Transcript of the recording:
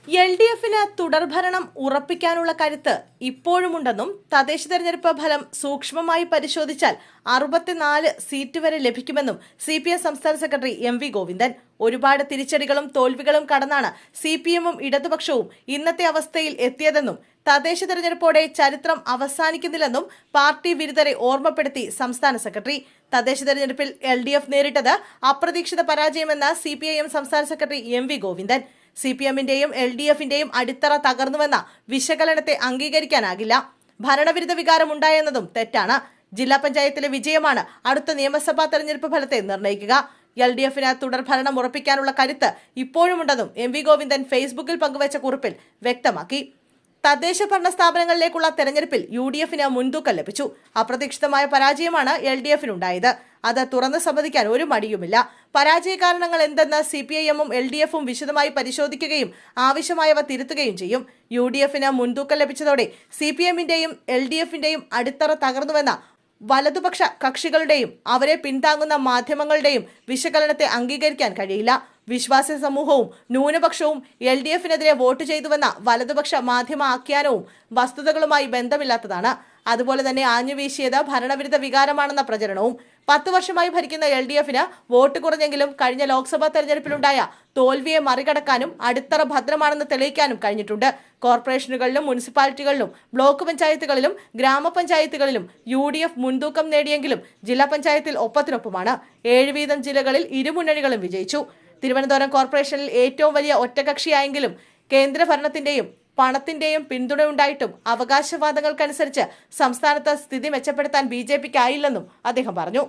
LDFിന് തുടർഭരണം ഉറപ്പിക്കാനുള്ള കരുത്ത് ഇപ്പോഴുമുണ്ടെന്നും തദ്ദേശ തെരഞ്ഞെടുപ്പ് ഫലം സൂക്ഷ്മമായി പരിശോധിച്ചാൽ 64 സീറ്റ് വരെ ലഭിക്കുമെന്നും CPM സംസ്ഥാന സെക്രട്ടറി MV ഗോവിന്ദൻ. ഒരുപാട് തിരിച്ചടികളും തോൽവികളും കടന്നാണ് CPMഉം ഇടതുപക്ഷവും ഇന്നത്തെ അവസ്ഥയിൽ എത്തിയതെന്നും തദ്ദേശ തെരഞ്ഞെടുപ്പോടെ ചരിത്രം അവസാനിക്കുന്നില്ലെന്നും പാർട്ടി വിരുദ്ധരെ ഓർമ്മപ്പെടുത്തി സംസ്ഥാന സെക്രട്ടറി. തദ്ദേശ തെരഞ്ഞെടുപ്പിൽ LDF നേരിട്ടത് അപ്രതീക്ഷിത പരാജയമെന്ന് CPIM സംസ്ഥാന സെക്രട്ടറി MV ഗോവിന്ദൻ. CPMന്റെയും LDFന്റെയും അടിത്തറ തകർന്നുവെന്ന വിശകലനത്തെ അംഗീകരിക്കാനാകില്ല. ഭരണവിരുദ്ധ വികാരം ഉണ്ടായെന്നതും തെറ്റാണ്. ജില്ലാ പഞ്ചായത്തിലെ വിജയമാണ് അടുത്ത നിയമസഭാ തെരഞ്ഞെടുപ്പ് ഫലത്തെ നിർണ്ണയിക്കുക. LDFന് തുടർഭരണം ഉറപ്പിക്കാനുള്ള കരുത്ത് ഇപ്പോഴുമുണ്ടെന്നും MV ഗോവിന്ദൻ ഫേസ്ബുക്കിൽ പങ്കുവച്ച കുറിപ്പിൽ വ്യക്തമാക്കി. തദ്ദേശ ഭരണ സ്ഥാപനങ്ങളിലേക്കുള്ള തെരഞ്ഞെടുപ്പിൽ UDFന് മുൻതൂക്കം ലഭിച്ചു. അപ്രതീക്ഷിതമായ പരാജയമാണ് LDFനുണ്ടായത്. അത് തുറന്നു സമ്മതിക്കാൻ ഒരു മടിയുമില്ല. പരാജയ കാരണങ്ങൾ എന്തെന്ന് CPIMഉം LDFും വിശദമായി പരിശോധിക്കുകയും ആവശ്യമായവ തിരുത്തുകയും ചെയ്യും. UDFന് മുൻതൂക്കം ലഭിച്ചതോടെ CPMന്റെയും LDFന്റെയും അടിത്തറ തകർന്നുവെന്ന വലതുപക്ഷ കക്ഷികളുടെയും അവരെ പിന്താങ്ങുന്ന മാധ്യമങ്ങളുടെയും വിശകലനത്തെ അംഗീകരിക്കാൻ കഴിയില്ല. വിശ്വാസി സമൂഹവും ന്യൂനപക്ഷവും LDFനെതിരെ വോട്ട് ചെയ്തുവെന്ന വലതുപക്ഷ മാധ്യമ ആഖ്യാനവും വസ്തുതകളുമായി ബന്ധമില്ലാത്തതാണ്. അതുപോലെ തന്നെ ആഞ്ഞുവീശിയത് ഭരണവിരുദ്ധ വികാരമാണെന്ന പ്രചരണവും. 10 വർഷമായി ഭരിക്കുന്ന LDFന് വോട്ട് കുറഞ്ഞെങ്കിലും കഴിഞ്ഞ ലോക്സഭാ തെരഞ്ഞെടുപ്പിലുണ്ടായ തോൽവിയെ മറികടക്കാനും അടിത്തറ ഭദ്രമാണെന്ന് തെളിയിക്കാനും കഴിഞ്ഞിട്ടുണ്ട്. കോർപ്പറേഷനുകളിലും മുനിസിപ്പാലിറ്റികളിലും ബ്ലോക്ക് പഞ്ചായത്തുകളിലും ഗ്രാമപഞ്ചായത്തുകളിലും UDF മുൻതൂക്കം നേടിയെങ്കിലും ജില്ലാ പഞ്ചായത്തിൽ ഒപ്പത്തിനൊപ്പമാണ്. 7 വീതം ജില്ലകളിൽ ഇരുമുന്നണികളും വിജയിച്ചു. തിരുവനന്തപുരം കോർപ്പറേഷനിൽ ഏറ്റവും വലിയ ഒറ്റകക്ഷിയായെങ്കിലും കേന്ദ്രഭരണത്തിന്റെയും പണത്തിന്റെയും പിന്തുണയുണ്ടായിട്ടും അവകാശവാദങ്ങൾക്കനുസരിച്ച് സംസ്ഥാനത്ത് സ്ഥിതി മെച്ചപ്പെടുത്താൻ BJPക്കായില്ലെന്നും അദ്ദേഹം പറഞ്ഞു.